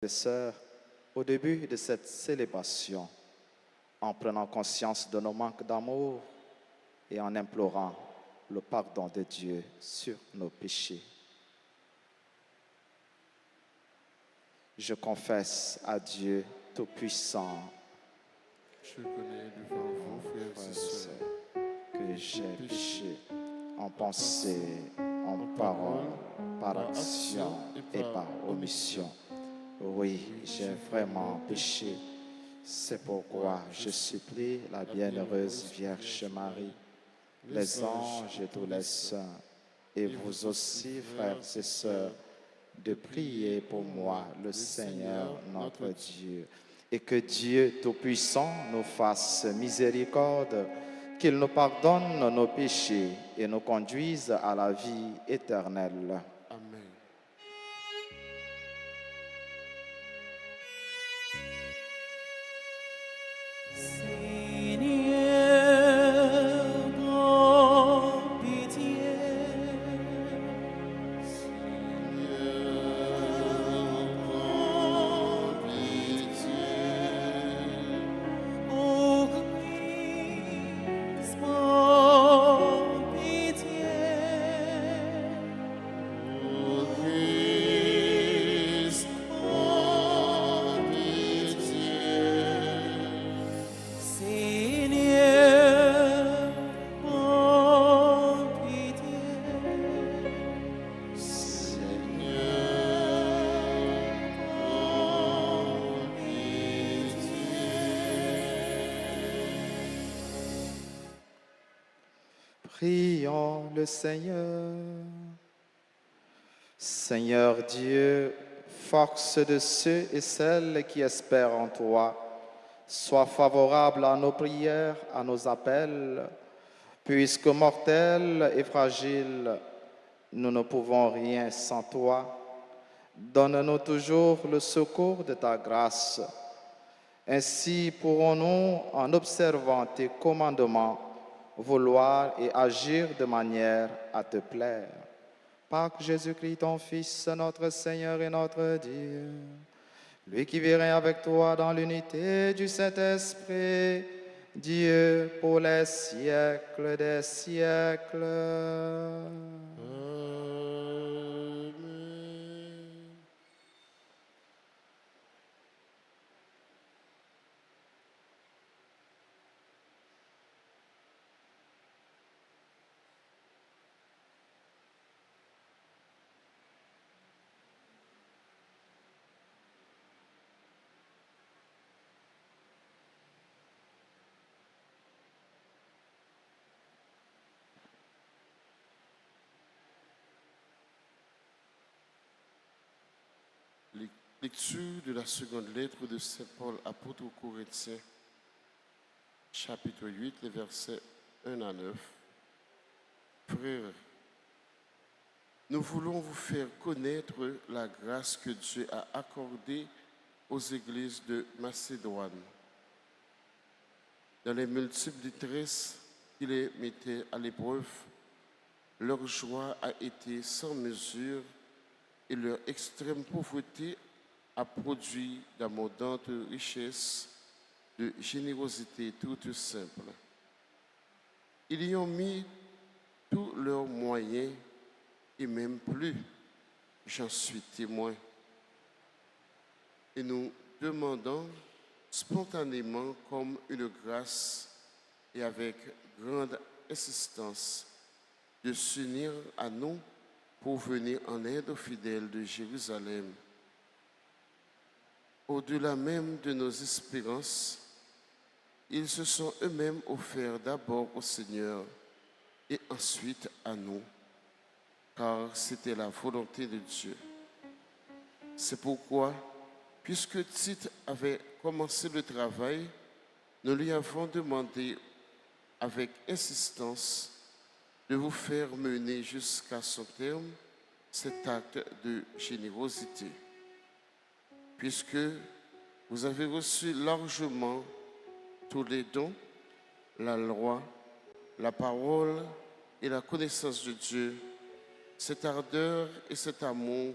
et sœurs, au début de cette célébration, en prenant conscience de nos manques d'amour et en implorant le pardon de Dieu sur nos péchés. Je confesse à Dieu Tout-Puissant Je connais devant vous, frères et sœurs, que j'ai péché en pensée, en parole, par action et par omission. Oui, j'ai vraiment péché. C'est pourquoi je supplie la bienheureuse Vierge Marie, les anges et tous les saints, et vous aussi, frères et sœurs, de prier pour moi, le Seigneur notre Dieu, et que Dieu Tout-Puissant nous fasse miséricorde, qu'il nous pardonne nos péchés et nous conduise à la vie éternelle. Amen. Seigneur, prends pitié. Ô Christ, prends pitié. Seigneur, prends pitié. Prions le Seigneur. Seigneur Dieu, force de ceux et celles qui espèrent en toi, sois favorable à nos prières, à nos appels, puisque mortels et fragiles, nous ne pouvons rien sans toi. Donne-nous toujours le secours de ta grâce. Ainsi pourrons-nous, en observant tes commandements, vouloir et agir de manière à te plaire. Par Jésus-Christ, ton Fils, notre Seigneur et notre Dieu, lui qui vit avec toi dans l'unité du Saint-Esprit, Dieu pour les siècles des siècles. Amen. Lecture de la seconde lettre de Saint Paul, apôtre aux Corinthiens, chapitre 8, les versets 1 à 9. Frères, nous voulons vous faire connaître la grâce que Dieu a accordée aux églises de Macédoine. Dans les multiples détresses qui les mettaient à l'épreuve, leur joie a été sans mesure et leur extrême pauvreté a produit d'abondantes richesses de générosité toute simple. Ils y ont mis tous leurs moyens et même plus, j'en suis témoin. Et nous demandons spontanément comme une grâce et avec grande insistance de s'unir à nous pour venir en aide aux fidèles de Jérusalem. Au-delà même de nos espérances, ils se sont eux-mêmes offerts d'abord au Seigneur et ensuite à nous, car c'était la volonté de Dieu. C'est pourquoi, puisque Tite avait commencé le travail, nous lui avons demandé avec insistance de vous faire mener jusqu'à son terme cet acte de générosité. Puisque vous avez reçu largement tous les dons, la loi, la parole et la connaissance de Dieu, cette ardeur et cet amour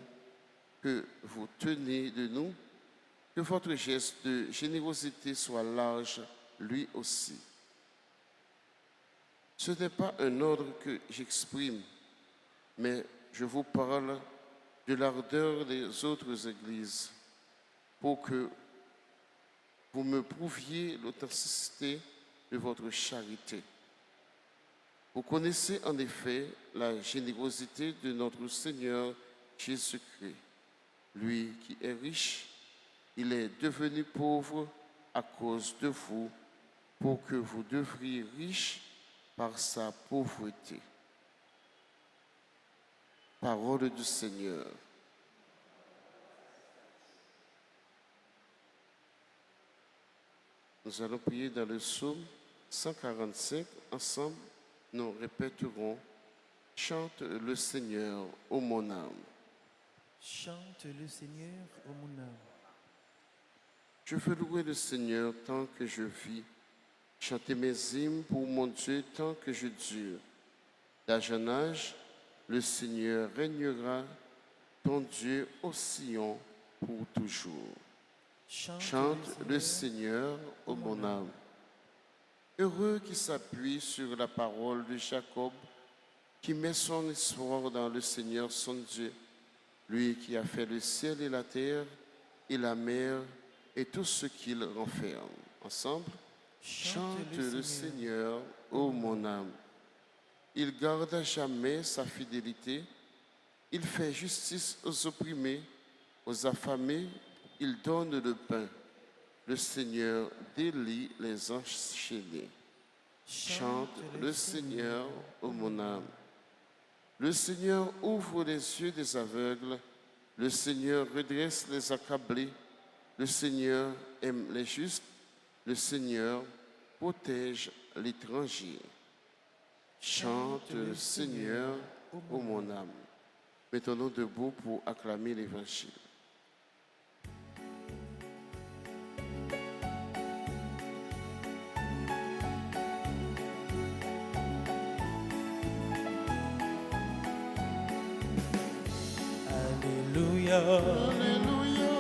que vous tenez de nous Que votre geste de générosité soit large, lui aussi. Ce n'est pas un ordre que j'exprime, mais je vous parle de l'ardeur des autres églises pour que vous me prouviez l'authenticité de votre charité. Vous connaissez en effet la générosité de notre Seigneur Jésus-Christ. Lui qui est riche, il est devenu pauvre à cause de vous, pour que vous devriez riche par sa pauvreté. Parole du Seigneur. Nous allons prier dans le psaume 145. Ensemble, nous répéterons « Chante le Seigneur, ô mon âme ». Chante le Seigneur, ô mon âme. Je veux louer le Seigneur tant que je vis, chanter mes hymnes pour mon Dieu tant que je dure. D'âge en âge, le Seigneur régnera, ton Dieu au Sion pour toujours. Chante le Seigneur, ô mon âme. Heureux qui s'appuie sur la parole de Jacob, qui met son espoir dans le Seigneur son Dieu, lui qui a fait le ciel et la terre et la mer et tout ce qu'il renferme. Ensemble, chante le Seigneur, ô mon âme. Il garde à jamais sa fidélité, il fait justice aux opprimés, aux affamés, il donne le pain. Le Seigneur délie les enchaînés. Chante le Seigneur, ô mon âme. Le Seigneur ouvre les yeux des aveugles, le Seigneur redresse les accablés, le Seigneur aime les justes, le Seigneur protège l'étranger. Chante le Seigneur, ô mon âme. Mettons-nous debout pour acclamer l'Évangile. Alléluia.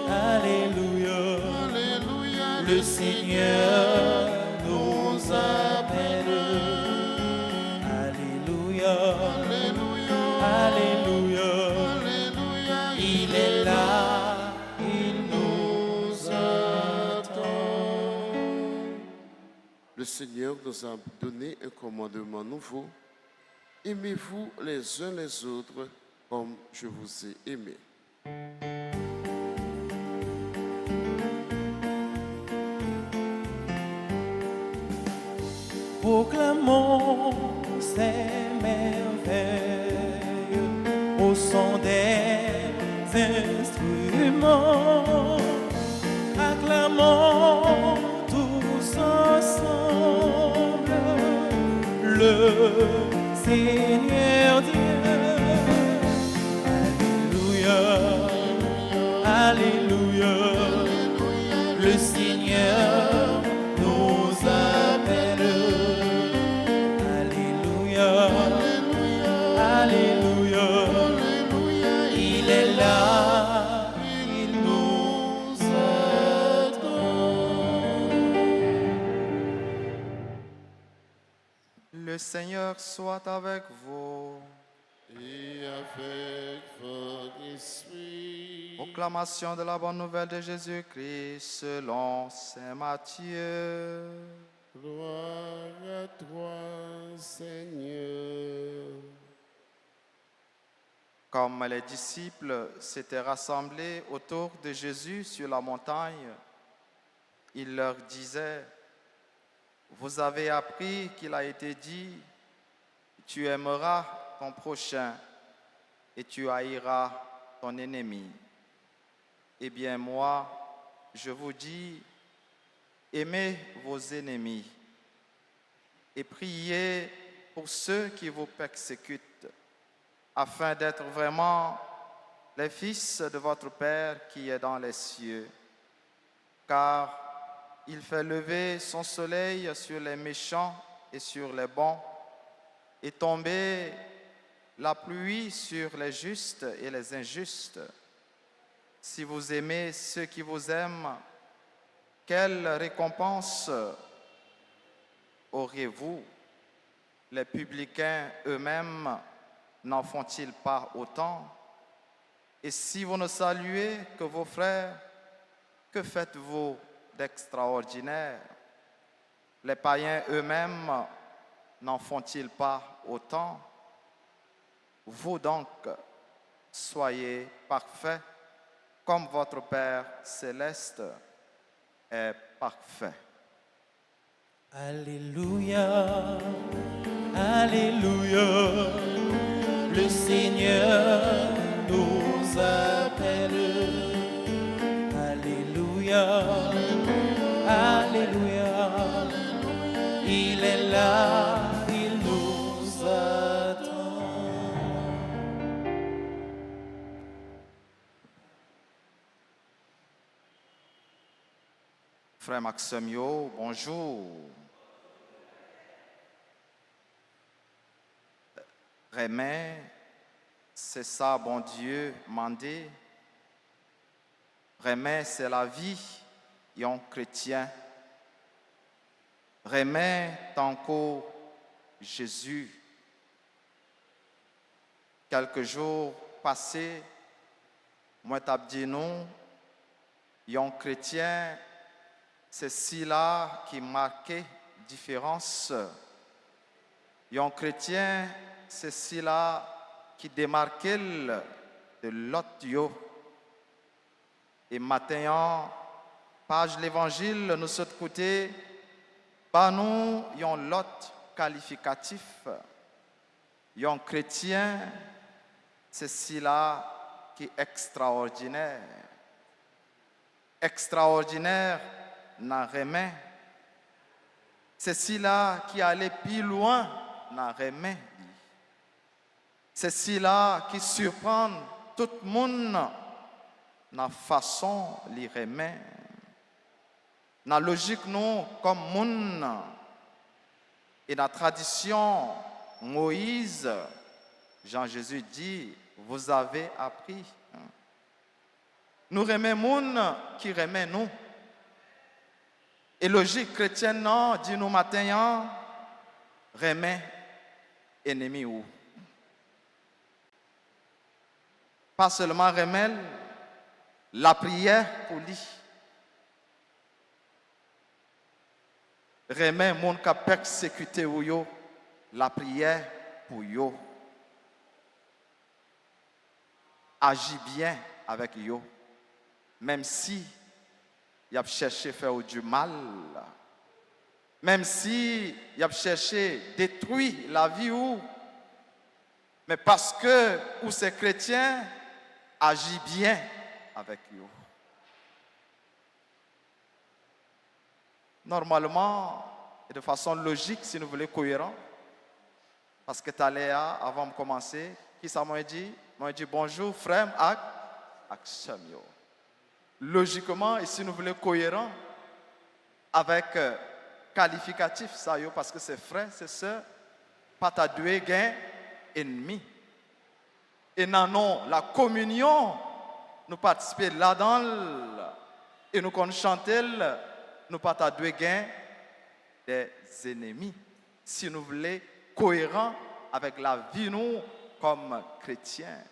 Alléluia. Alléluia. Le Seigneur nous appelle. Alléluia. Alléluia. Alléluia. Il est là, il nous attend. Le Seigneur nous a donné un commandement nouveau. Aimez-vous les uns les autres comme je vous ai aimé. Proclamons ces merveilles au son des instruments. Acclamons tous ensemble le Seigneur Dieu. Alléluia. Alléluia. Le Seigneur nous appelle. Alléluia. Alléluia. Il est là, il nous attend. Le Seigneur soit avec vous. Et avec votre esprit. Proclamation de la bonne nouvelle de Jésus-Christ selon saint Matthieu. Gloire à toi, Seigneur. Comme les disciples s'étaient rassemblés autour de Jésus sur la montagne, il leur disait, « Vous avez appris qu'il a été dit, tu aimeras ton prochain et tu haïras ton ennemi. Eh bien moi, je vous dis, aimez vos ennemis et priez pour ceux qui vous persécutent, afin d'être vraiment les fils de votre Père qui est dans les cieux. Car il fait lever son soleil sur les méchants et sur les bons, et tomber la pluie sur les justes et les injustes. Si vous aimez ceux qui vous aiment, quelle récompense auriez-vous? Les publicains eux-mêmes n'en font-ils pas autant? Et si vous ne saluez que vos frères, que faites-vous d'extraordinaire? Les païens eux-mêmes n'en font-ils pas autant? Vous donc, soyez parfaits comme votre Père céleste est parfait. Alléluia, Alléluia, le Seigneur nous appelle. Alléluia, Alléluia, il est là, il nous attend. Frère Maximio, bonjour. Remets, c'est ça, bon Dieu, mandé. Remets, c'est la vie, yon chrétien. Remets, tant qu'au Jésus. Quelques jours passés, moi t'ai dit non, yon chrétien, c'est cela qui marquait différence. Yon chrétien, c'est cela qui démarquait de l'autre yo. Et maintenant, page l'évangile, nous sommes côté, par nous, yon l'autre qualificatif. Yon chrétien, c'est cela qui est extraordinaire. Extraordinaire, n'a rien. C'est cela qui allait plus loin, n'a rien. C'est cela qui surprend tout le monde, na façon li remet. Na logique nous comme monde et la tradition Moïse, Jean Jésus dit, vous avez appris. Nous remet monde qui remet nous. Et logique chrétienne non dit nous matin remet ennemi ou. Pas seulement remet la prière pour lui. Remet mon qui a persécuté ou yo, la prière pour yo. Agis bien avec yo, même si il a cherché à faire du mal, même si il a cherché à détruire la vie ou, mais parce que ou ces chrétiens agit bien avec eux. Normalement, et de façon logique, si nous voulons cohérent, parce que Taléa, avant de commencer, qui ça m'a dit? M'a dit bonjour, frère, ak Samuel. Logiquement, et si nous voulons cohérent, avec qualificatif, ça y est, parce que c'est frère, c'est sœur, pas ta deux gain ennemi. Et non, la communion, nous participer là-dedans, et nous qu'on chanter, nous pas ta deux gain des ennemis. Si nous voulons cohérent avec la vie nous comme chrétiens.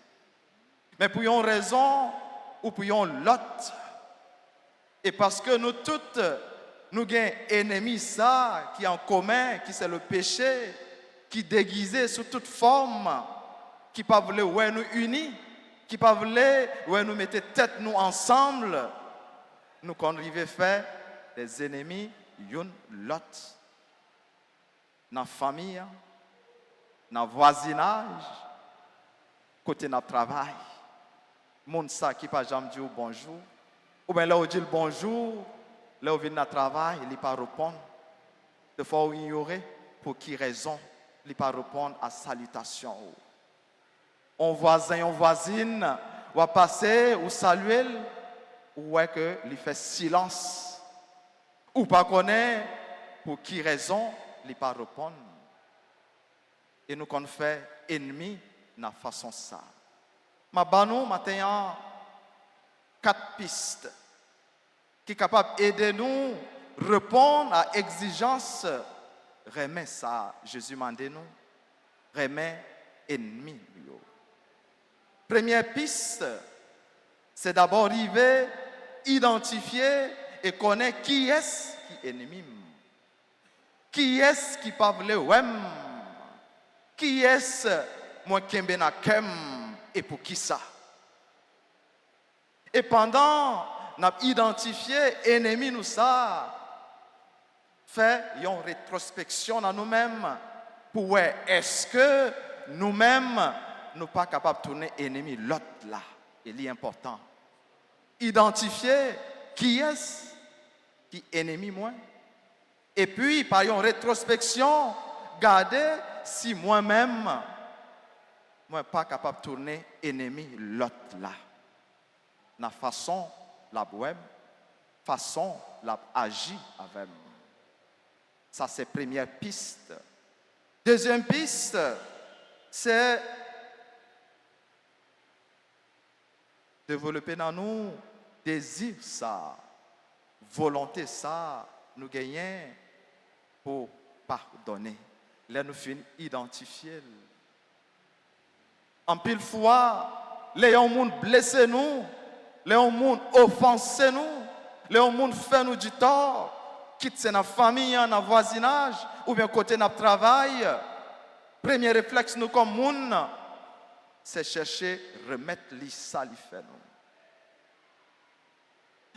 Mais pour une raison ou pour une l'autre, et parce que nous toutes, nous avons ennemis ça qui est en commun, qui c'est le péché, qui déguisé sous toute forme, qui pas voulu ouais nous unis, qui pas voulu ouais nous mettre tête nous ensemble, nous qu'on arrive faire des ennemis une l'autre. Dans la famille, dans le voisinage, côté de notre travail. Monde ça qui pas jamais dit bonjour. Ou bien là où dit le bonjour, là où vient notre travail, il ne pas répondre. Des fois où ignorer pour qui raison, il ne pas répondre à salutation. On voisin, on voisine, ou à passer, ou saluer, ou ouais que il fait silence. Ou pas connaître pour qui raison, il ne pas répondre. Et nous qu'on fait ennemi dans la façon ça. Ma banou matin 4 pistes qui est capable d'aider nous répondre à l'exigence. Remet ça, Jésus m'a dit nous. Remet ennemi. Première piste, c'est d'abord arriver, identifier et connaître qui est qui est ennemi. Qui est qui pas voulu ouem? Qui est moi qui na kem et pour qui ça? Et pendant n'a identifié ennemi nous ça, fait une rétrospection à nous-mêmes pour voir est-ce que nous-mêmes nous pas capables de tourner ennemi l'autre là. Il est important. Identifier qui est qui est ennemi moi. Et puis par une rétrospection, garder si moi-même moi pas capable de tourner ennemi l'autre là. La façon la bohème, façon la agir avec. Ça c'est première piste. Deuxième piste, c'est développer dans nous désir ça, volonté ça, nous gagner pour pardonner. Là nous finissons identifier. En pile fois, les gens blessés nous, les gens offensés nous, les gens fait nous du tort. Quitte c'est notre famille, notre voisinage, ou bien côté notre travail. Premier réflexe nous comme monde, c'est chercher remettre li ça li fait nous.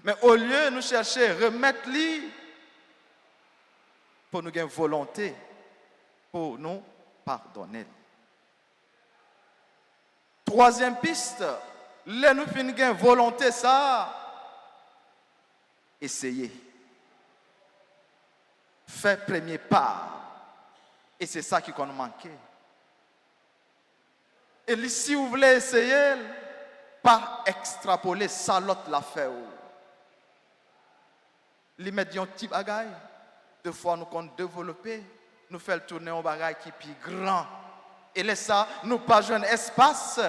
Mais au lieu de nous chercher remettre li pour nous gagner volonté, pour nous pardonner. Troisième piste, là nous finissons gagner volonté ça, essayer. Faire premier pas. Et c'est ça qui nous manque. Et si vous voulez essayer, pas extrapoler ça l'autre l'a fait. Les mettre un petit bagaille. Deux fois nous comptons développer, nous faire tourner un bagaille qui est plus grand. Et laisse ça, nous pas jouer un espace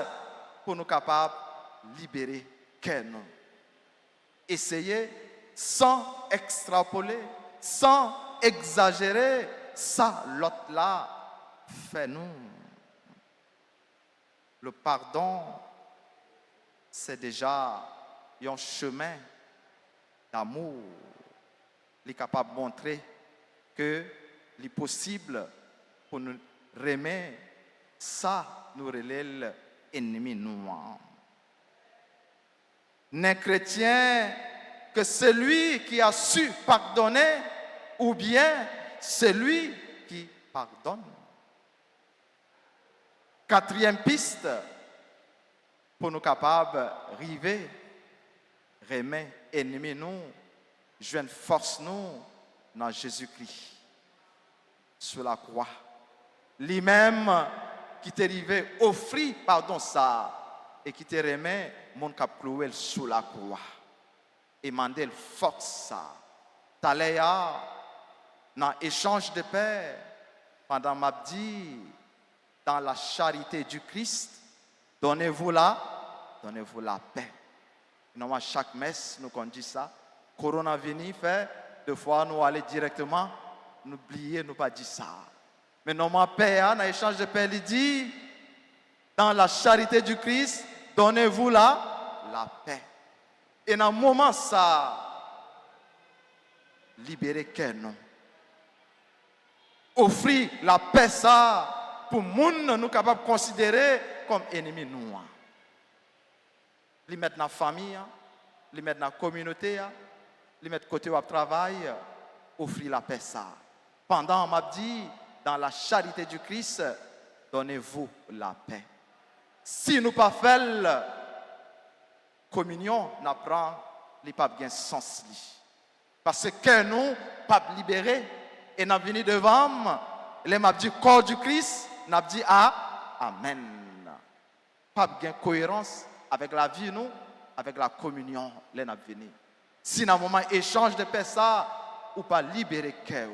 pour nous capables de libérer nous. Essayer sans extrapoler, sans exagérer, ça l'autre là fait nous. Le pardon, c'est déjà un chemin d'amour. Il est capable de montrer que il est possible pour nous remettre ça, nous relève l'ennemi noir. N'est chrétien que celui qui a su pardonner ou bien celui qui pardonne. Quatrième piste pour nous capables d'arriver, remettre ennemi nous, joindre force nous dans Jésus-Christ sur la croix. Lui-même qui t'est arrivé offrir pardon ça et qui t'est remis mon cap cloué sous la croix et mandé force ça. Taléa dans échange de paix pendant m'a dit dans la charité du Christ donnez-vous la paix. Normalement chaque messe nous qu'on dit ça. Coronavirus fait deux fois nous aller directement nous oublier nous pas dire ça. Mais normalement paix dans échange de paix il dit dans la charité du Christ donnez-vous la paix. Et dans un moment ça libérer quel nom. Offrir la paix ça pour monde nous capable de considérer comme ennemi nous. Les mettre dans la famille, les mettre dans la communauté, les mettre côté au travail, offrir la paix ça. Pendant on m'a dit dans la charité du Christ, donnez-vous la paix. Si nous pas fait la communion, n'apprend les pas bien sens li. Parce que nous pas libérés et n'a venu devant les m'a dit corps du Christ, n'a dit amen. Pas bien cohérence avec la vie nous, avec la communion les n'a venu. Si dans un moment échange de paix ça ou pas libérer cœur.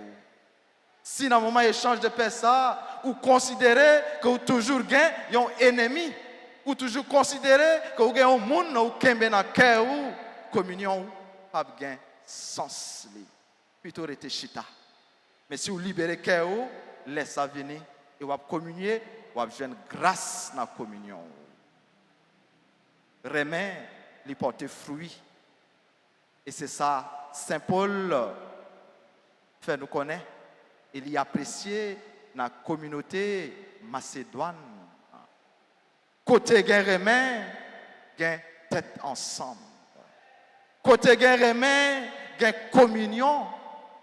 Si dans un moment échange de paix ça ou considérer que vous toujours gain un ennemi ou toujours considérer que vous gain un monde ou kembe na cœur ou communion pas gain sens, plutôt rester chita. Mais si vous libérez le cœur, laissez ça venir et vous communier, vous avez une grâce dans la communion. Remet, lui porter fruit. Et c'est ça, Saint Paul fait nous connaître. Il y a apprécié dans la communauté macédoine. Côté gain remet, gain tête ensemble. Côté gain remet, gain communion.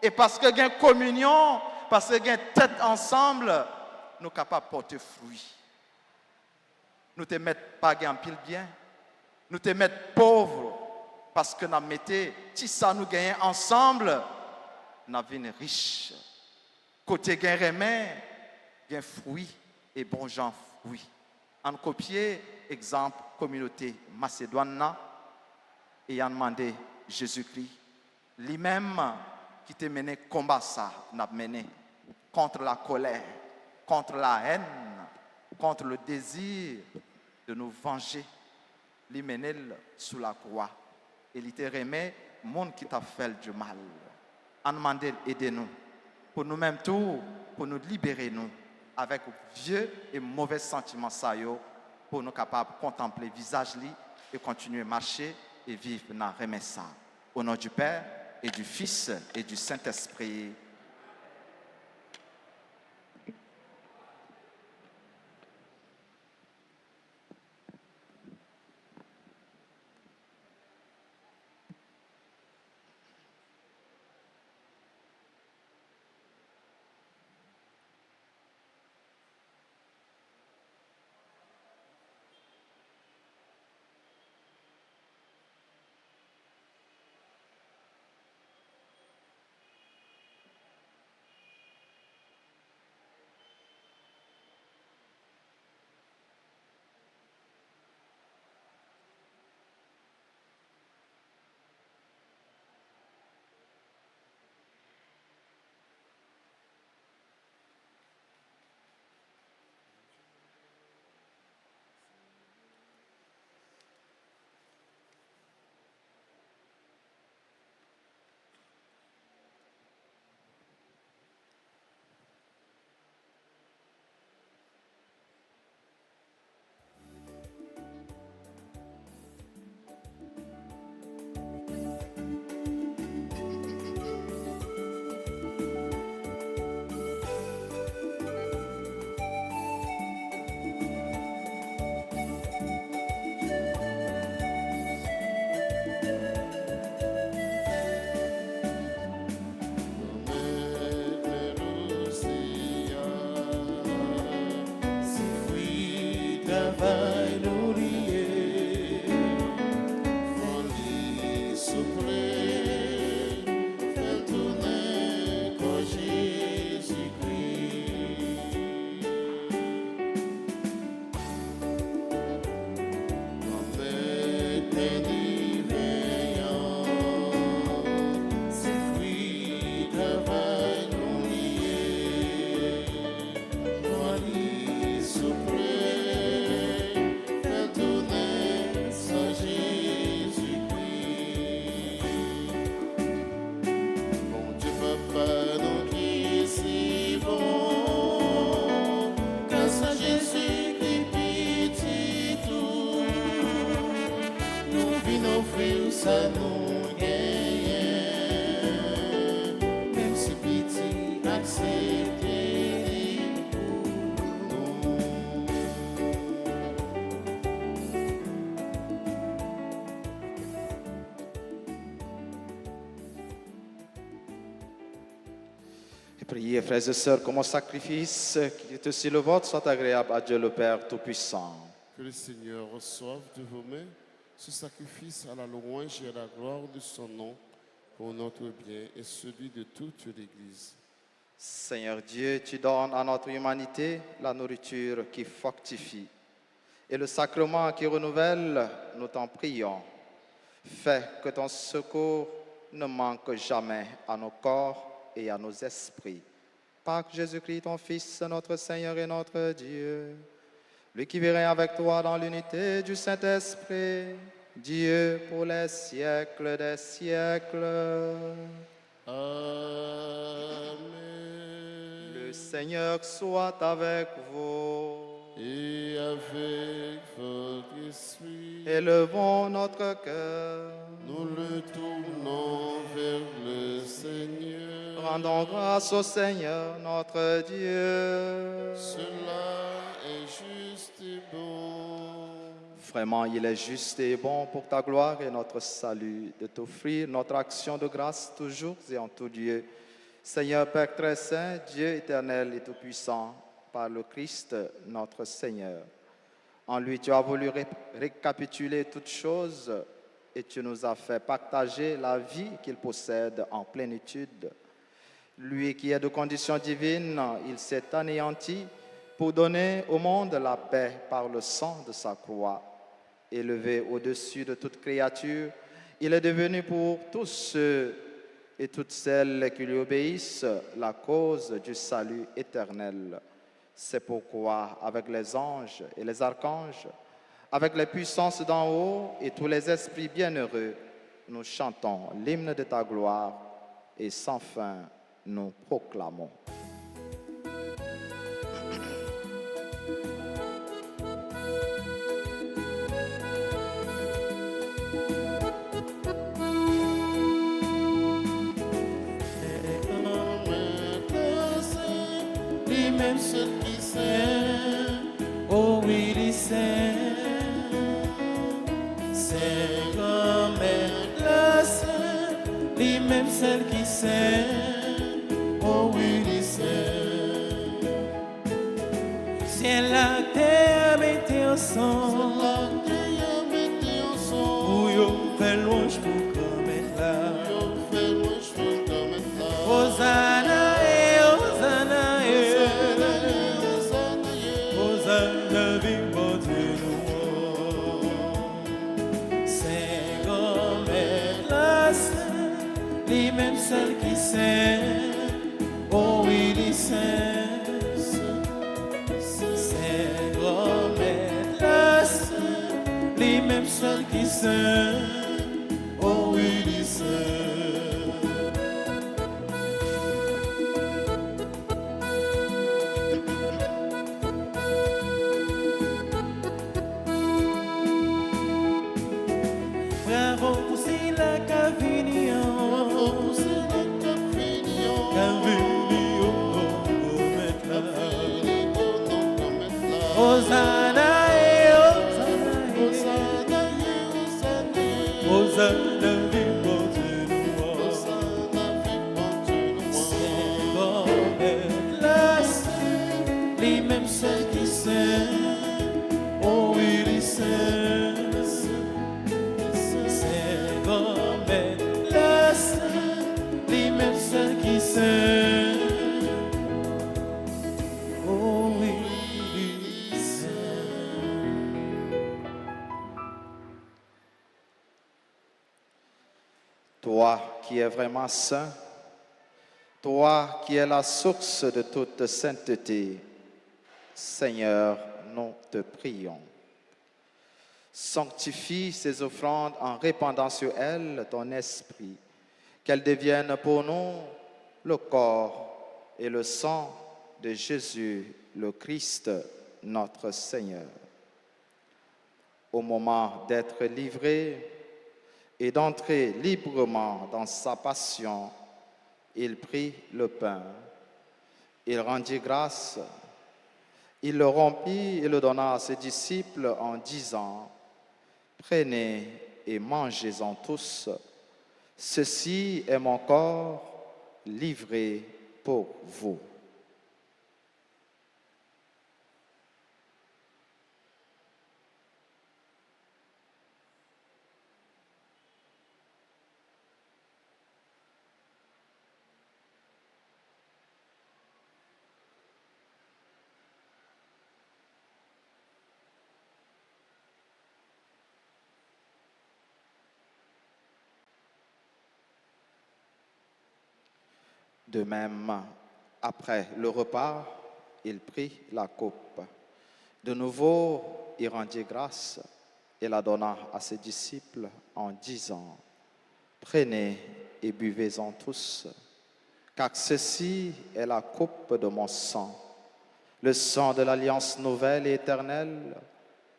Et parce que gain communion, parce que gain tête ensemble, nous sommes capables de porter fruit. Nous ne te mettons pas en pile bien. Nous te mettons pauvres. Parce que nous mettons, si ça nous gagne ensemble, nous venons riches. Côté gain remet, gain fruit et bon gens fruit. En copier, exemple, communauté macédoine, et en demandé Jésus-Christ, lui-même qui t'a mené combat ça, n'a mené contre la colère, contre la haine, contre le désir de nous venger, lui mené sous la croix. Et il t'a remis le monde qui t'a fait du mal. En demandé aidez-nous, pour nous-mêmes tout, pour nous libérer nous, avec vieux et mauvais sentiments ça yo, pour nous capables de contempler le visage li et continuer à marcher et vivre dans le remède ça. Au nom du Père et du Fils et du Saint-Esprit. Priez, frères et sœurs, que mon sacrifice, qui est aussi le vôtre, soit agréable à Dieu le Père Tout-Puissant. Que le Seigneur reçoive de vos mains ce sacrifice à la louange et à la gloire de son nom, pour notre bien et celui de toute l'Église. Seigneur Dieu, tu donnes à notre humanité la nourriture qui fortifie et le sacrement qui renouvelle, nous t'en prions. Fais que ton secours ne manque jamais à nos corps et à nos esprits. Par Jésus-Christ, ton Fils, notre Seigneur et notre Dieu, lui qui vit avec toi dans l'unité du Saint-Esprit, Dieu pour les siècles des siècles. Amen. Le Seigneur soit avec vous. Et avec votre esprit, Élevons notre cœur. nous le tournons vers le Seigneur. Rendons grâce au Seigneur notre Dieu. Cela est juste et bon. Vraiment, il est juste et bon pour ta gloire et notre salut de t'offrir notre action de grâce toujours et en tout lieu. Seigneur Père très saint, Dieu éternel et tout-puissant, par le Christ notre Seigneur. En lui, tu as voulu récapituler toutes choses et tu nous as fait partager la vie qu'il possède en plénitude. Lui qui est de condition divine, il s'est anéanti pour donner au monde la paix par le sang de sa croix. Élevé au-dessus de toute créature, il est devenu pour tous ceux et toutes celles qui lui obéissent la cause du salut éternel. C'est pourquoi, avec les anges et les archanges, avec les puissances d'en haut et tous les esprits bienheureux, nous chantons l'hymne de ta gloire et sans fin nous proclamons. Lui-même seul qui sait, Oh oui, il est saint. C'est comme elle le sait, lui-même celle qui sait. Oh oui, il est saint. Ciel la terre mettez ensemble, la terre mettez ensemble. où yo fait louange pour comme elle là. Yo fait louange pour comme elle là. Hosanna et Hosanna et Hosanna vive bon Dieu nous. C'est comme elle la sait, lui-même seul qui sait. Oh oui, il est saint. C'est comme elle la sait, lui-même seul qui sait. Oh oui, il est saint. Bravo pour si la Cavignon, Cavignon, mettre là. Hosanna et Hosanna, Hosanna vive bon Dieu nous. C'est comme elle la sait, lui-même seul qui sait. Oh oui, il sait. C'est comme elle la sait, lui-même seul qui sait. Oh oui, il sait. Toi qui es vraiment saint, toi qui es la source de toute sainteté, Seigneur, nous te prions. Sanctifie ces offrandes en répandant sur elles ton esprit, qu'elles deviennent pour nous le corps et le sang de Jésus, le Christ, notre Seigneur. Au moment d'être livré et d'entrer librement dans sa passion, il prit le pain, il rendit grâce, il le rompit et le donna à ses disciples en disant: prenez et mangez-en tous, ceci est mon corps livré pour vous. De même, après le repas, il prit la coupe. De nouveau, il rendit grâce. et la donna à ses disciples en disant, prenez et buvez-en tous, car ceci est la coupe de mon sang, le sang de l'alliance nouvelle et éternelle,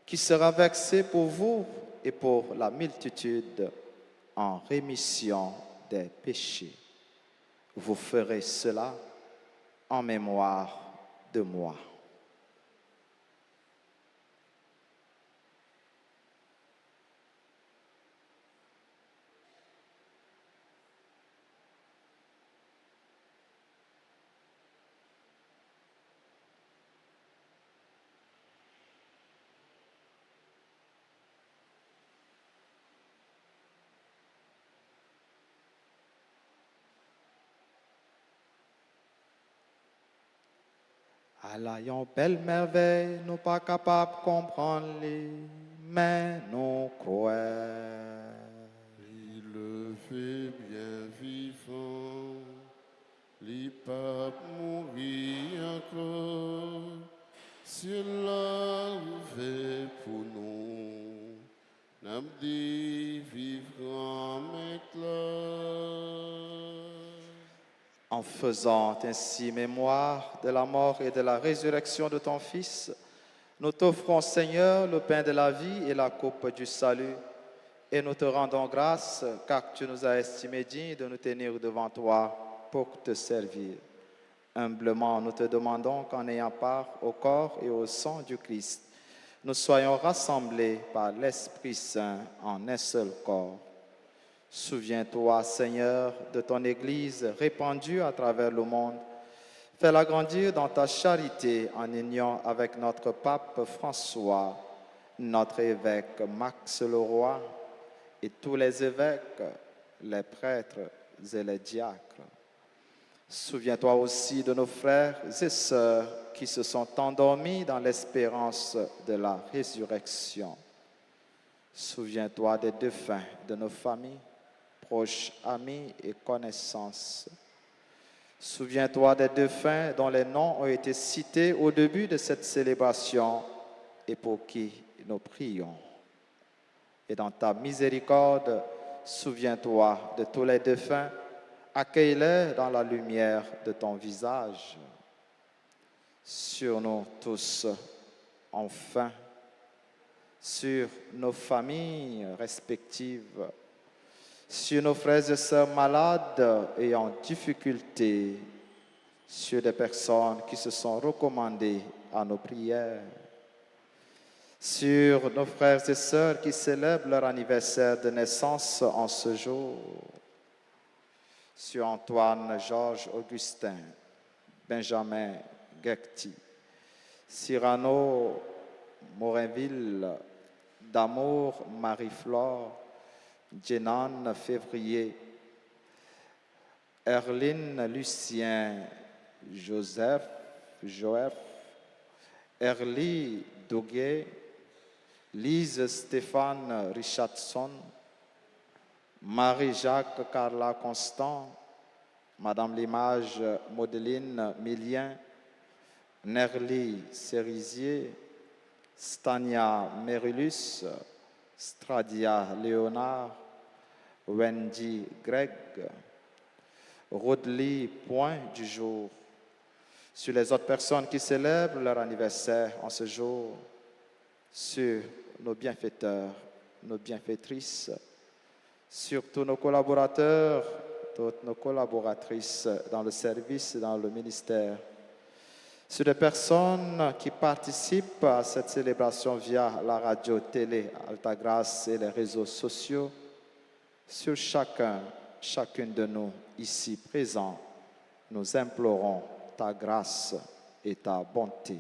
qui sera versé pour vous et pour la multitude en rémission des péchés. Vous ferez cela en mémoire de moi. Allah yon belle merveille, nous pas capables de comprendre, mais nous croyons. Il le fait bien vivant, il pas mourir encore, cela fait pour nous, n'a dit vivre maintenant. En faisant ainsi mémoire de la mort et de la résurrection de ton Fils, nous t'offrons, Seigneur, le pain de la vie et la coupe du salut, et nous te rendons grâce car tu nous as estimés dignes de nous tenir devant toi pour te servir. Humblement, nous te demandons qu'en ayant part au corps et au sang du Christ, nous soyons rassemblés par l'Esprit Saint en un seul corps. Souviens-toi, Seigneur, de ton Église répandue à travers le monde. Fais-la grandir dans ta charité en union avec notre pape François, notre évêque Max Leroy et tous les évêques, les prêtres et les diacres. Souviens-toi aussi de nos frères et sœurs qui se sont endormis dans l'espérance de la résurrection. Souviens-toi des défunts de nos familles, proches, amis et connaissances. Souviens-toi des défunts dont les noms ont été cités au début de cette célébration et pour qui nous prions. Et dans ta miséricorde, souviens-toi de tous les défunts, accueille-les dans la lumière de ton visage. Sur nous tous, enfin, sur nos familles respectives, sur nos frères et sœurs malades et en difficulté, sur des personnes qui se sont recommandées à nos prières, sur nos frères et sœurs qui célèbrent leur anniversaire de naissance en ce jour, sur Antoine, Georges, Augustin, Benjamin, Gecti, Cyrano, Morinville, Damour, Marie-Flore, Jenan, Février, Erline, Lucien, Joseph, Joëf, Erly, Douguet, Lise, Stéphane, Richardson, Marie-Jacques, Carla, Constant, Madame Limage, Modeline, Milien, Nerly, Cerisier, Stania, Merulus, Stradia, Léonard, Wendy, Greg, Rodley, point du jour. Sur les autres personnes qui célèbrent leur anniversaire en ce jour, sur nos bienfaiteurs, nos bienfaitrices, sur tous nos collaborateurs, toutes nos collaboratrices dans le service, dans le ministère, sur les personnes qui participent à cette célébration via la radio, télé, Altagrace et les réseaux sociaux, sur chacune de nous ici présents, nous implorons ta grâce et ta bonté.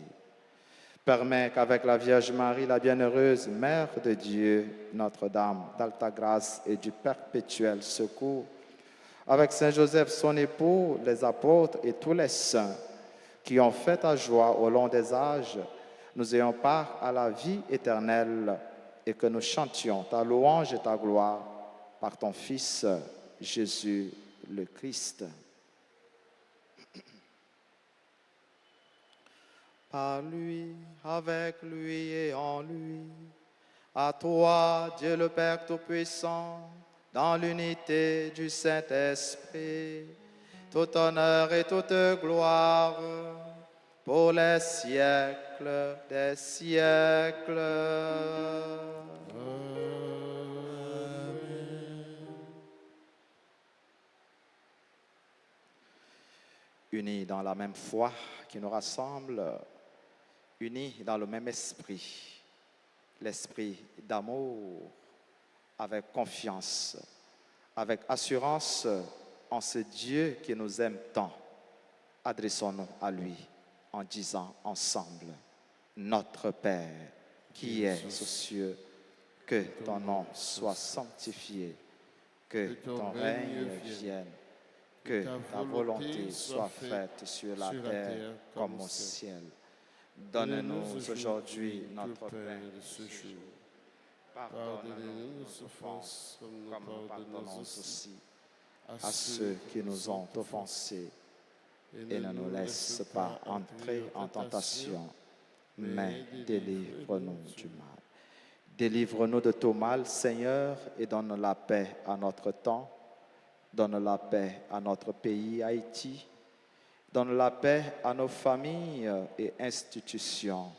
Permets qu'avec la Vierge Marie, la bienheureuse Mère de Dieu, Notre-Dame d'Altagrace et du perpétuel secours, avec Saint Joseph, son époux, les apôtres et tous les saints qui ont fait ta joie au long des âges, nous ayons part à la vie éternelle et que nous chantions ta louange et ta gloire par ton Fils Jésus le Christ. Par lui, avec lui et en lui, À toi, Dieu le Père Tout-Puissant, dans l'unité du Saint-Esprit, tout honneur et toute gloire pour les siècles des siècles. Unis dans la même foi qui nous rassemble, unis dans le même esprit, l'esprit d'amour, avec confiance, avec assurance en ce Dieu qui nous aime tant. Adressons-nous à lui en disant ensemble, Notre Père qui es aux cieux, que ton nom soit sanctifié, que ton règne vienne, que ta volonté soit faite sur la terre comme au ciel. Donne-nous aujourd'hui notre pain de ce jour. Pardonne-nous nos offenses comme nous pardonnons aussi à ceux qui nous ont offensés. Et ne nous laisse pas entrer en tentation, mais délivre-nous du mal. Délivre-nous de tout mal, Seigneur, et donne la paix à notre temps. Donne la paix à notre pays, Haïti. Donne la paix à nos familles et institutions.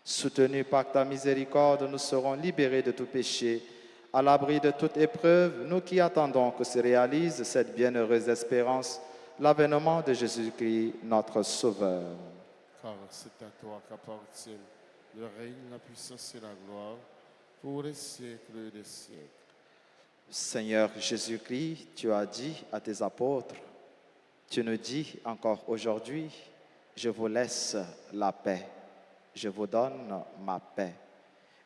Soutenus par ta miséricorde, nous serons libérés de tout péché, à l'abri de toute épreuve, nous qui attendons que se réalise cette bienheureuse espérance, l'avènement de Jésus-Christ, notre Sauveur. Car c'est à toi qu'appartiennent le règne, la puissance et la gloire pour les siècles des siècles. Seigneur Jésus-Christ, tu as dit à tes apôtres, tu nous dis encore aujourd'hui, je vous laisse la paix, je vous donne ma paix.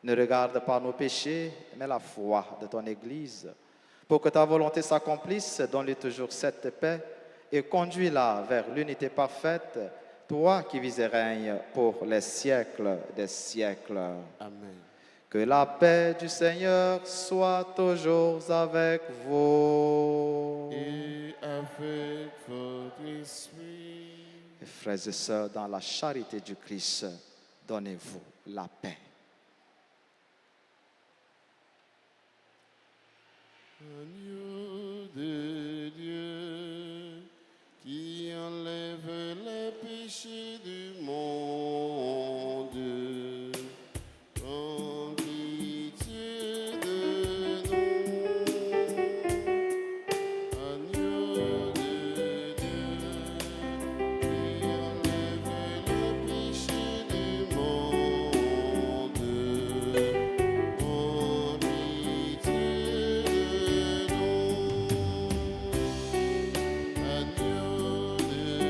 Ne regarde pas nos péchés, mais la foi de ton Église, pour que ta volonté s'accomplisse, donne-lui toujours cette paix et conduis-la vers l'unité parfaite, toi qui vis et règnes pour les siècles des siècles. Amen. Que la paix du Seigneur soit toujours avec vous. Et avec votre esprit. Frères et sœurs, dans la charité du Christ, donnez-vous la paix. Agneau de Dieu, qui enlève les péchés du monde, prends pitié de nous. Agneau de Dieu, qui enlève les péchés du monde, prends pitié de nous. Agneau de Dieu,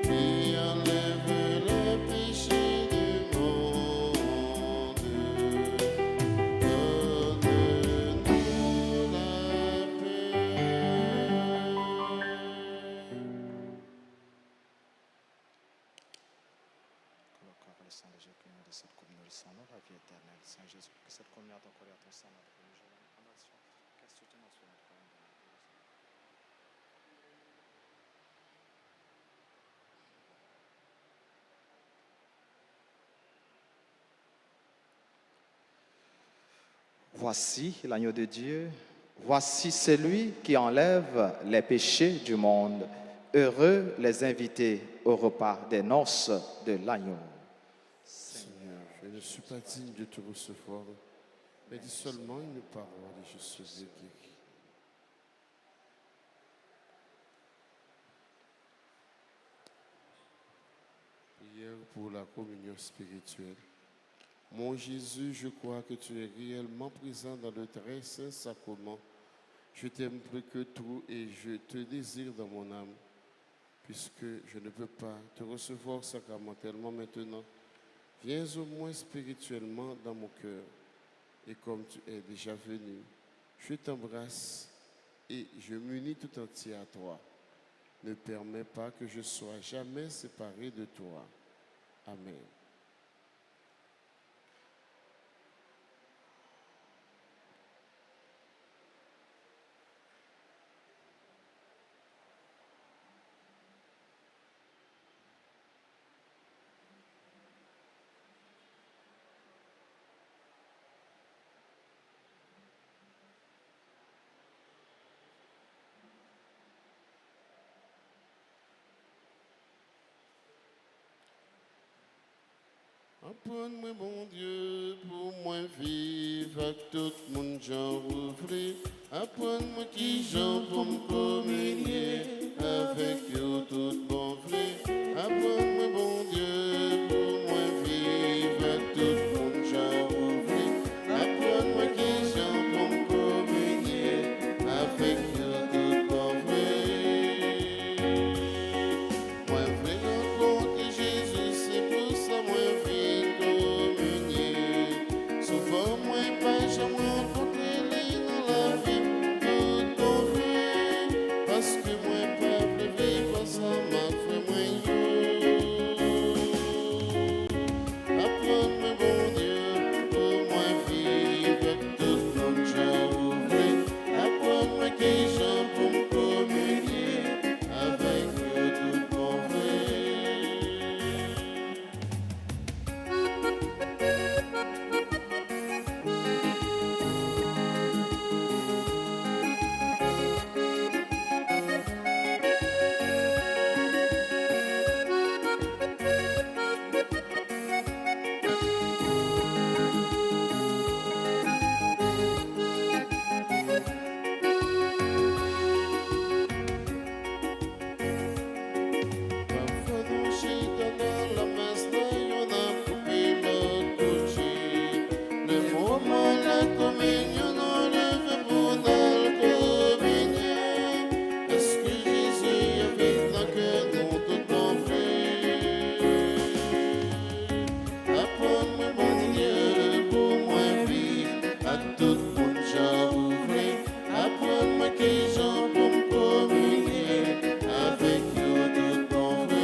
qui enlève les péchés du monde, donne-nous la paix. Que le corps et le sang de Jésus de cette communion de sang, la vie éternelle. Saint Jésus, que cette communion à ton corps et à ton sang, notre communion, en action, qu'elle soutienne en soi notre communion. Voici l'agneau de Dieu, voici celui qui enlève les péchés du monde. Heureux les invités au repas des noces de l'agneau. Seigneur, je ne suis pas digne de te recevoir, mais dis seulement une parole et je serai guéri. Prière pour la communion spirituelle. Mon Jésus, je crois que tu es réellement présent dans le très saint sacrement. Je t'aime plus que tout et je te désire dans mon âme. Puisque je ne peux pas te recevoir sacramentellement maintenant, viens au moins spirituellement dans mon cœur. Et comme tu es déjà venu, je t'embrasse et je m'unis tout entier à toi. Ne permets pas que je sois jamais séparé de toi. Amen. Apprends-moi, mon Dieu, pour moi vivre avec tout le monde, j'en ouvrir. Apprends-moi qui j'en pour me communier avec eux tout bon vrai. Apprends-moi, mon Dieu, pour moi vivre avec tout le monde, j'en ouvrir. Apprends-moi qui j'en pour me communier avec eux tout bon vrai. Moi vrai rencontrer Jésus, c'est pour ça moi vie communier. Souvent moi pas jamais rencontré les dans la vie tout bon vrai. Parce que moi pas vivre pas ça m'a fait moi yo. Apprends-moi bon Dieu pour moi vivre avec tout le monde j'ouvre. Apprends-moi qui j'en pour me communier avec eux tout bon vrai. Parfois dans chez dans la messe on a coupé notre bougie. Le moment la communion on lève pour dans le communion. Est-ce que Jésus habite dans le cœur nous tout en vrai? Apprends-moi mon Dieu pour moi vivre à tout le monde j'ouvre. Apprends-moi qui j'en pour me communier avec eux tout en vrai.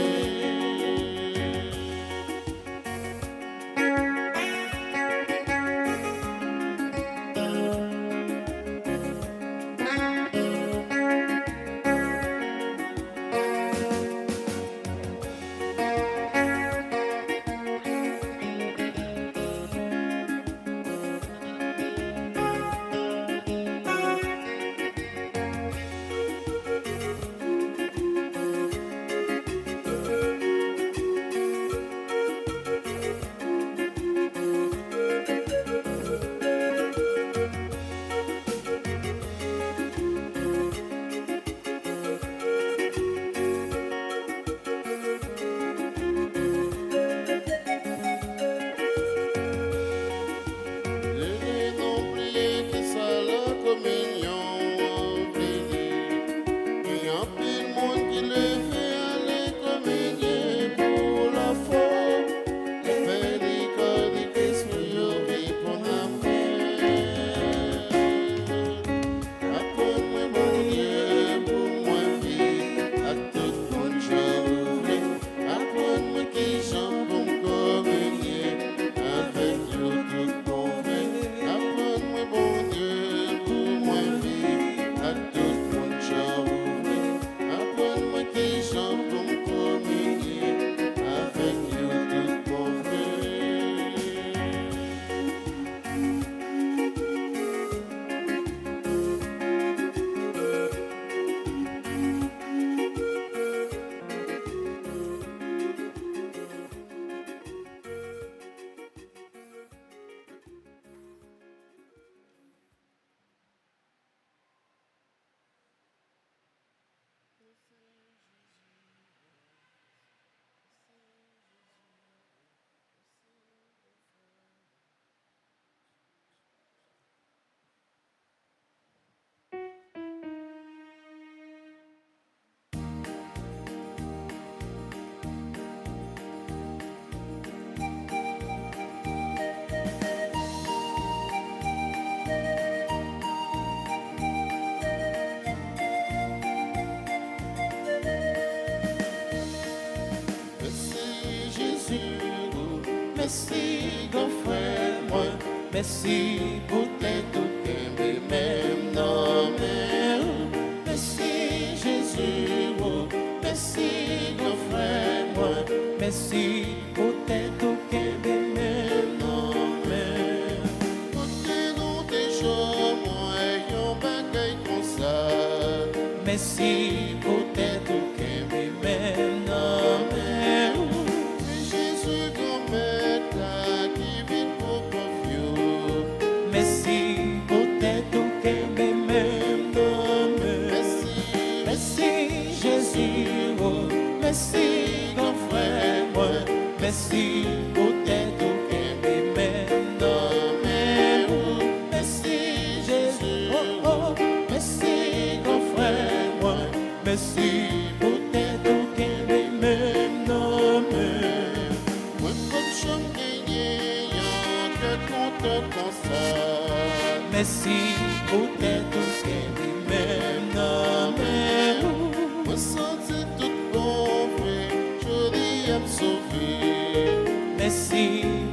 Les noms priés que ça la communion bénie. Il y a plus de monde qui le fait aller communier pour la foi. Les pédicats du Christ pour y vivre pour l'amour. Apprends-moi mon Dieu pour moi vivre à tout le monde j'ouvre. Apprends-moi qui j'en pour me communier avec eux tout bon vrai. Apprends-moi bon Dieu pour moi vivre à tout le monde j'ouvre. Apprends-moi qui j'en pour me communier avec eux tout bon vrai. Merci Jésus, merci grand frère moi, merci pour tes tout aimé même non mais merci Jésus, merci grand frère moi, merci pour tes tout aimé même non mais pour nous déjà moi yon bagay comme ça. Merci pour tes tout aimé même non mais Jésus grand maître merci pour tes tout qu'aimé maintenant, mais merci Jésus, oh oh, merci grand frère, moi, merci pour tes tout qu'aimé maintenant, Moi, comme je gagné, que content comme ça. merci pour tes tout qu'aimé maintenant, mais Moi, senti tout bon, vrai, joli à me sauver. merci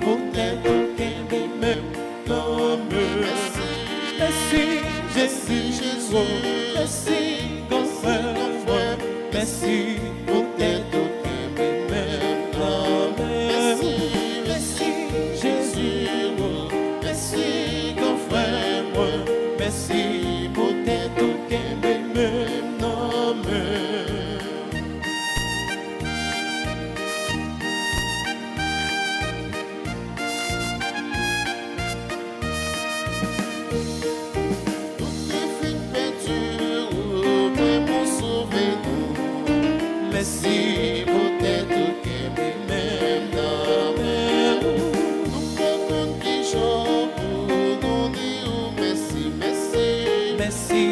pour tes tout qu'aimé maintenant, merci Jésus, oh, merci grand frère, merci pour tes tout qu'aimé maintenant, merci Jésus, oh, merci grand frère, merci pour tes tout qu'aimé maintenant, Tout est fait peinture, mais mon sauvé-nous. merci pour tes tout qu'aimé maintenant, Nous pouvons qui chante pour nous dire merci, merci. merci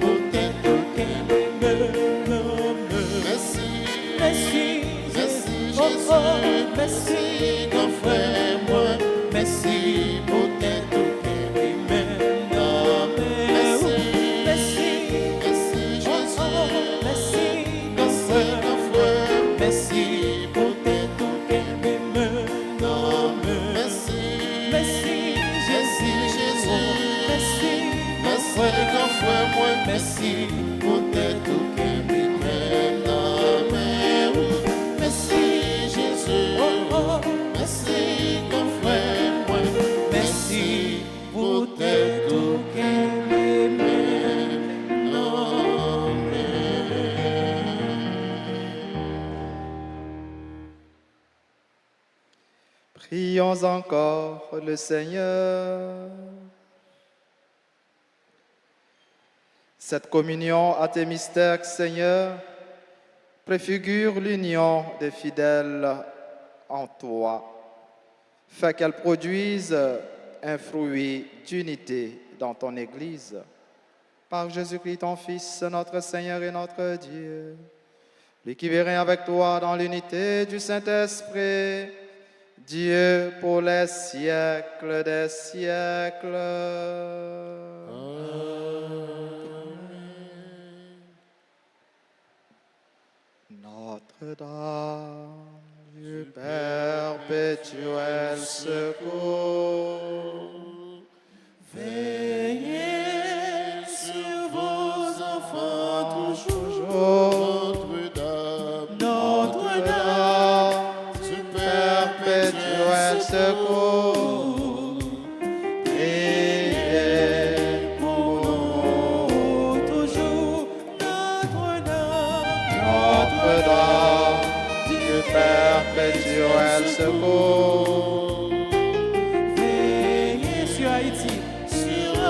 pour tes tout qu'aimé maintenant, Merci, merci merci oh, oh, Jésus, merci grand frère, moi, merci pour tes tout qu'aimé maintenant, merci merci oh, oh, merci grand frère, merci pour tes tout qu'aimé maintenant, merci Jésus, oh, merci grand frère, moi, merci pour tes tout qu'aimé maintenant, merci Jésus, oh, oh, merci grand frère, moi, merci pour tes tout qu'aimé non, Prions encore le Seigneur. Cette communion à tes mystères, Seigneur, préfigure l'union des fidèles en toi. Fais qu'elle produise un fruit d'unité dans ton Église. Par Jésus-Christ, ton Fils, notre Seigneur et notre Dieu, lui qui vit règne avec toi dans l'unité du Saint-Esprit, Dieu pour les siècles des siècles. Notre-Dame du perpétuel secours, Veillez sur vos enfants toujours. Notre-Dame, Notre-Dame du perpétuel secours, priez pour nous toujours. Notre-Dame du perpétuel secours. Veillez sur Haïti toujours.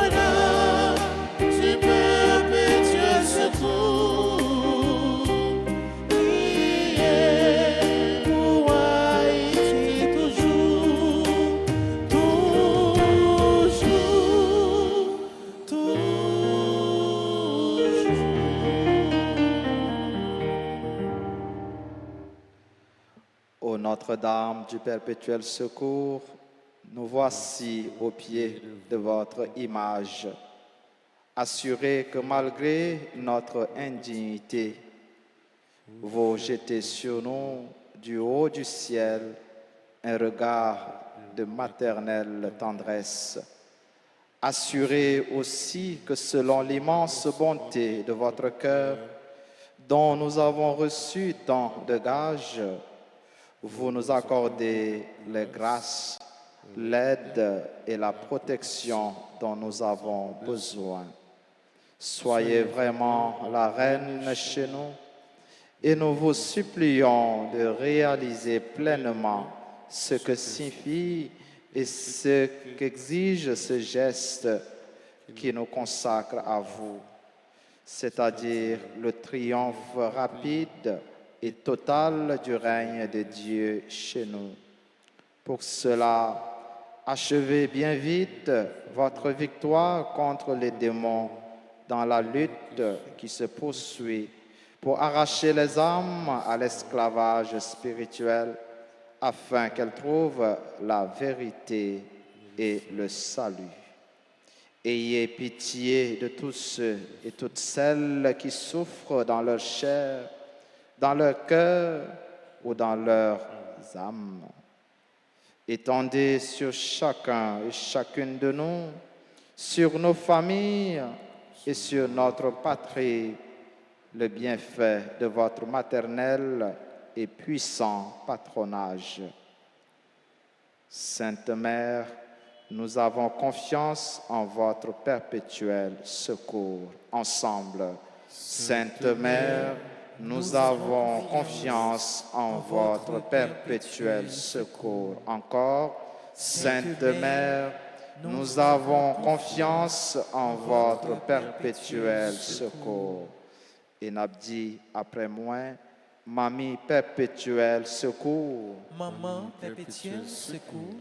Notre-Dame du perpétuel secours, priez pour Haïti toujours. Ô Notre-Dame du perpétuel secours, nous voici au pied de votre image, assurés que malgré notre indignité, vous jetez sur nous du haut du ciel un regard de maternelle tendresse, assurés aussi que selon l'immense bonté de votre cœur, dont nous avons reçu tant de gages, vous nous accordez les grâces, l'aide et la protection dont nous avons besoin. Soyez vraiment la reine chez nous et nous vous supplions de réaliser pleinement ce que signifie et ce qu'exige ce geste qui nous consacre à vous. c'est-à-dire le triomphe rapide et total du règne de Dieu chez nous. Pour cela, achevez bien vite votre victoire contre les démons dans la lutte qui se poursuit pour arracher les âmes à l'esclavage spirituel afin qu'elles trouvent la vérité et le salut. Ayez pitié de tous ceux et toutes celles qui souffrent dans leur chair, dans leur cœur ou dans leurs âmes. Étendez sur chacun et chacune de nous, sur nos familles et sur notre patrie, le bienfait de votre maternel et puissant patronage. Sainte Mère, nous avons confiance en votre perpétuel secours. Ensemble, Sainte Mère, nous avons confiance en votre perpétuel secours. Encore, Sainte Mère, nous avons confiance en votre perpétuel secours. Et n'a dit après moi, Mamie perpétuel secours. Maman perpétuel secours.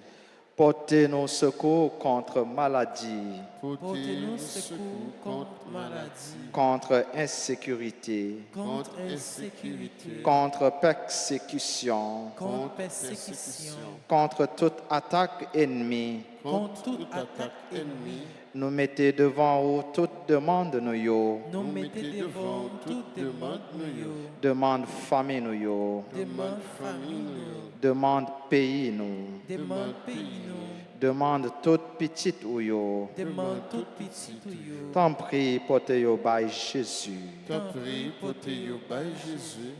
Portez-nous secours contre maladie, Portez-nous secours contre maladie, contre insécurité, contre insécurité, contre persécution, contre persécution, contre toute attaque ennemie. contre toute attaque ennemie. Nous mettez devant vous toute demande nous yo, Nous mettez devant toute demande nous, demande famille nous yo, demande famille nous, demande pays nous, demande pays nous, demande toute petite ou yo. demande toute petite nous. T'en prie, portez yo by Jésus. T'en prie, portez-vous par Jésus.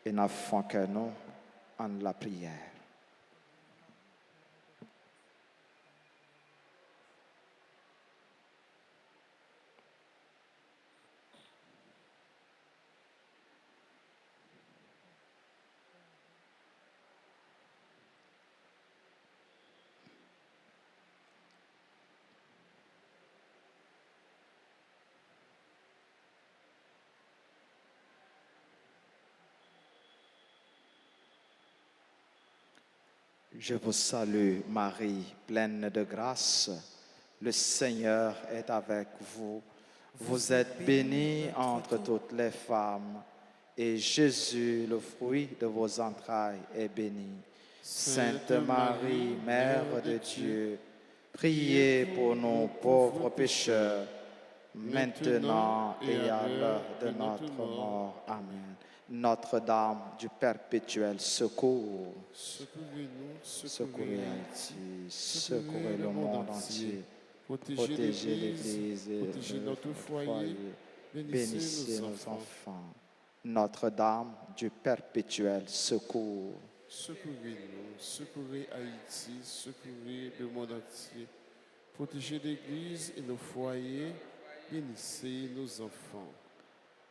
Et nous faisons que nous en la prière. Je vous salue, Marie, pleine de grâce. Le Seigneur est avec vous. Vous êtes bénie entre toutes les femmes, et Jésus, le fruit de vos entrailles, est béni. Sainte Marie, Mère de Dieu, priez pour nous pauvres pécheurs, maintenant et à l'heure de notre mort. Amen. Notre-Dame du perpétuel secours, Secourez-nous, secourez Haïti, secourez le monde entier, protégez l'Église et protégez notre foyer, bénissez nos enfants. Notre-Dame du perpétuel secours, Secourez-nous, secourez Haïti, secourez le monde entier, protégez l'Église et nos foyers, bénissez nos enfants.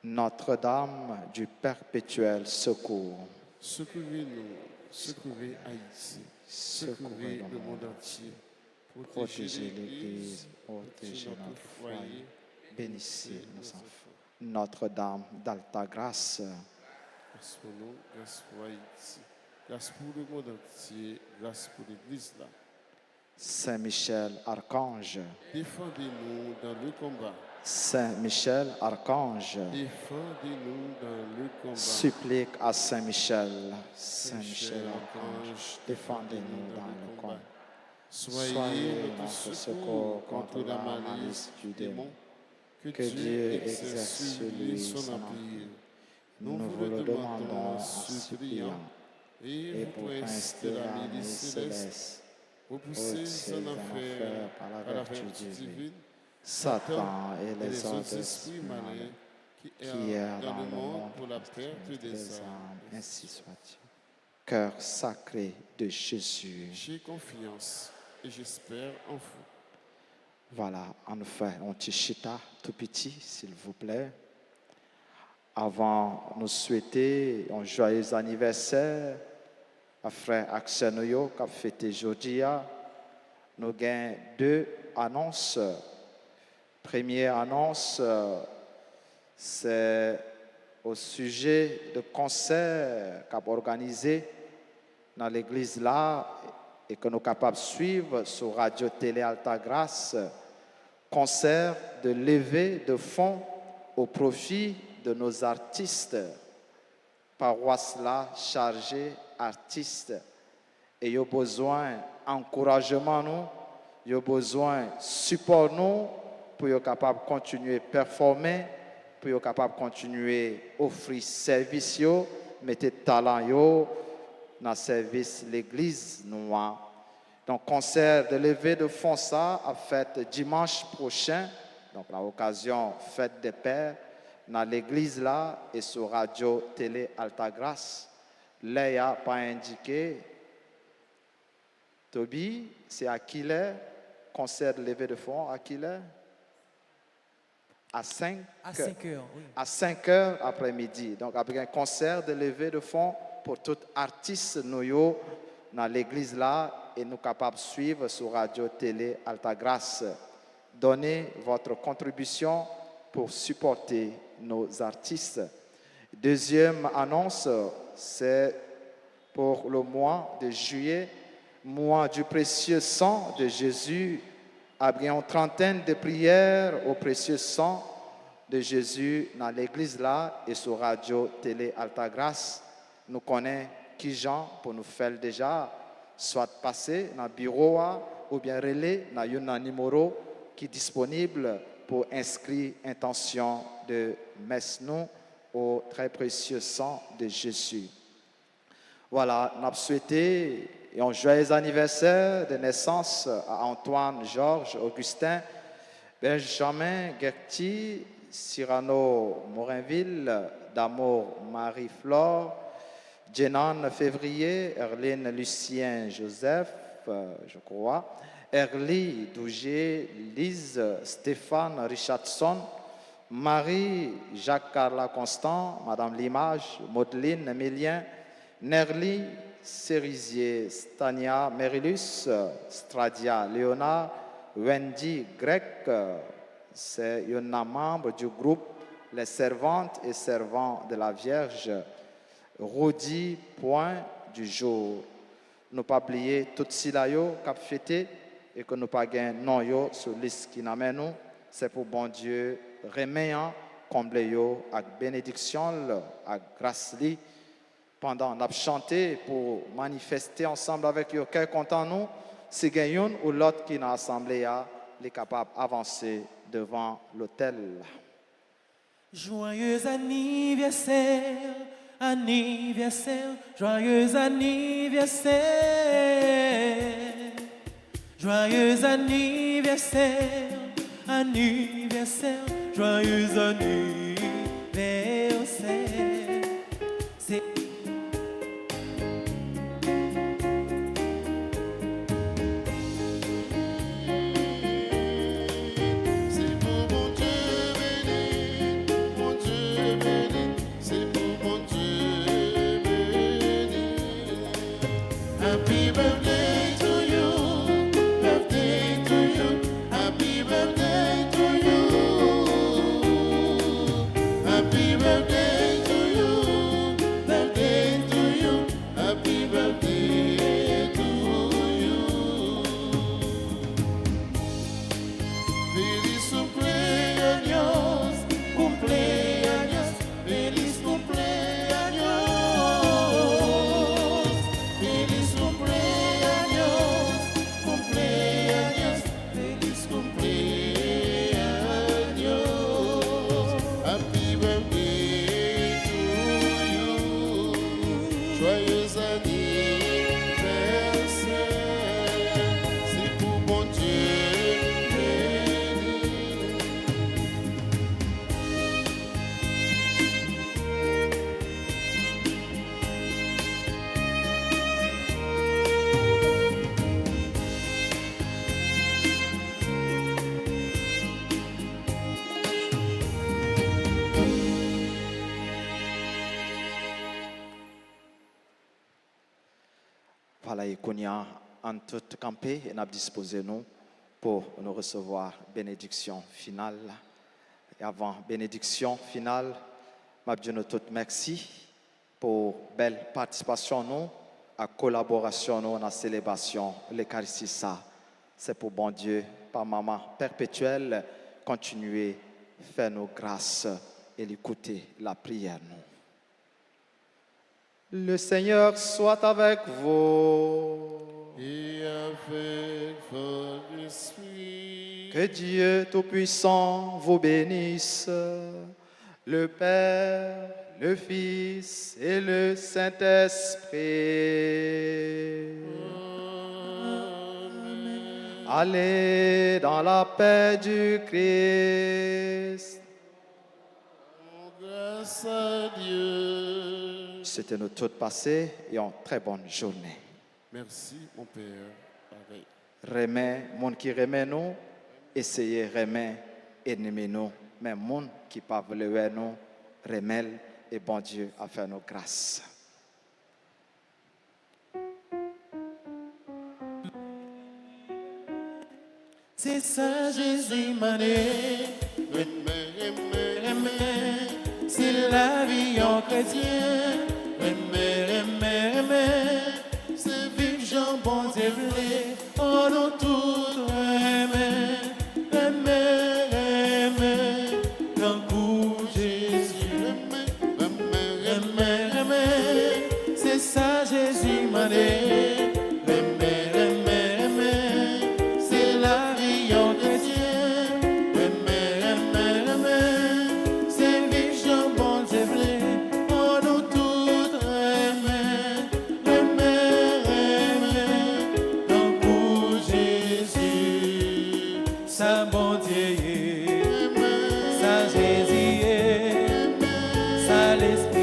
Notre-Dame du perpétuel secours, Secourez-nous, secourez Haïti, secourez le monde entier, protégez l'Église, protégez notre foyer, bénissez nos enfants. Notre-Dame d'Alta Grâce, Grâce pour nous, grâce pour Haïti, grâce pour le monde entier, grâce pour l'Église là. Saint Michel Archange, Défendez-nous dans le combat. Saint Michel Archange, Défendez-nous dans le combat. supplique à Saint Michel. Saint Michel Archange, défendez-nous dans le combat. Soyez notre secours contre la malice du démon. Que Dieu exerce sur lui son empire. Nous vous le demandons en suppliant. Et pour prince de la milice céleste, repoussez en enfer par la vertu divine Satan et les autres esprits malins qui qui errent errent dans le monde pour la perte des âmes. ainsi soit-il. Cœur sacré de Jésus. J'ai confiance et j'espère en vous. Voilà, on fait un petit chita tout petit, s'il vous plaît. Avant de nous souhaiter un joyeux anniversaire à frère Axel Noyo qui a fêté aujourd'hui, nous avons deux annonces. Première annonce, C'est au sujet de concert qu'a organisé dans l'église là et que nous sommes capables de suivre sur Radio Télé Alta Grace, concert de levée de fonds au profit de nos artistes, paroisse là chargée artistes. Et il y a besoin d'encouragement, nous, il y a besoin de support nous pour être capable de continuer à performer, pour être capable de continuer à offrir service, mettre talent dans le service de l'église noire. Donc, concert de levée de fonds ça a fait dimanche prochain, donc à l'occasion fête des pères, dans l'église là et sur Radio Télé Altagrace. Là, il n'y a pas indiqué. Toby, c'est à qui l'est? Concert de levée de fonds, à qui l'est? À 5 heures, oui. À 5 heures après-midi. Donc, après un concert de levée de fonds pour tout artiste nous dans l'église là et nous capables de suivre sur Radio Télé Altagrace. Donnez votre contribution pour supporter nos artistes. Deuxième annonce, c'est pour le mois de juillet, mois du précieux sang de Jésus. Après une trentaine de prières au précieux sang de Jésus dans l'église là et sur Radio Télé Altagrace. Nous connaissons qui gens pour nous faire déjà, soit passer dans le bureau ou bien relais dans un numéro qui est disponible pour inscrire intention de messe nous au très précieux sang de Jésus. Voilà, nous avons souhaité un joyeux anniversaire de naissance à Antoine, Georges, Augustin, Benjamin, Gertie, Cyrano, Morinville, D'Amour, Marie-Flore, Jenan, Février, Erline, Lucien, Joseph, je crois, Erly, Dougier, Lise, Stéphane, Richardson, Marie, Jacques-Carla Constant, Madame Limage, Maudeline, Emilien, Nerly, Cerisier, Stania, Merilus, Stradia, Léonard, Wendy, Grec, c'est un membre du groupe Les Servantes et Servants de la Vierge. Rodi, point du jour. Nous pas oublier tout cela qu'a fêté et que nous pas gagner non yo sur liste qui n'amène nous, c'est pour bon Dieu reméant combler yo avec bénédiction avec grâce li pendant n'a chanté pour manifester ensemble avec yo quel content nous si gagnons ou l'autre qui dans assemblée a les capable avancer devant l'autel. Joyeux anniversaire, anniversaire, joyeux anniversaire, joyeux anniversaire, anniversaire, joyeux anniversaire. C'est Happy birthday to you, birthday to you, happy birthday to you, happy birthday to you, birthday to you, happy birthday to you. Feliz cumpleaños, cumpleaños, feliz cumpleaños. Feliz cumpleaños, cumpleaños, feliz cumpleaños. Happy birthday to you. Joyeux anniversaire. C'est pour bon Dieu béni. Voilà, et qu'on y a en tout campé et nous disposé nous pour nous recevoir bénédiction finale Et avant bénédiction finale, je dis nous tous merci pour belle participation nous, à collaboration nous dans la célébration l'Eucharistie ça. C'est pour bon Dieu, par maman perpétuelle, continuer faire nos grâces et écouter la prière nous. Le Seigneur soit avec vous. Et avec votre esprit. Que Dieu Tout-Puissant vous bénisse, le Père, le Fils et le Saint-Esprit. Allez dans la paix du Christ. Grâce à Dieu. C'était notre tout passé et une très bonne journée. Merci, mon Père. Pareil. Remet, monde qui remet nous, essayez remet ennemi nous. Mais monde qui pas vouloir nous, remet et bon Dieu a fait nos grâces. C'est ça Jésus m'a dit. C'est la vie en chrétien. C'est vivre Jean bon Dieu voulait. Oh non tout aimer. D'un coup Jésus. C'est ça Jésus m'a dit. C'est la vie en chrétien. C'est vivre Jean bon Dieu voulait. Oh non tout aimer. D'un coup Jésus. Ça bon Dieu. Ça Jésus. Ça l'esprit.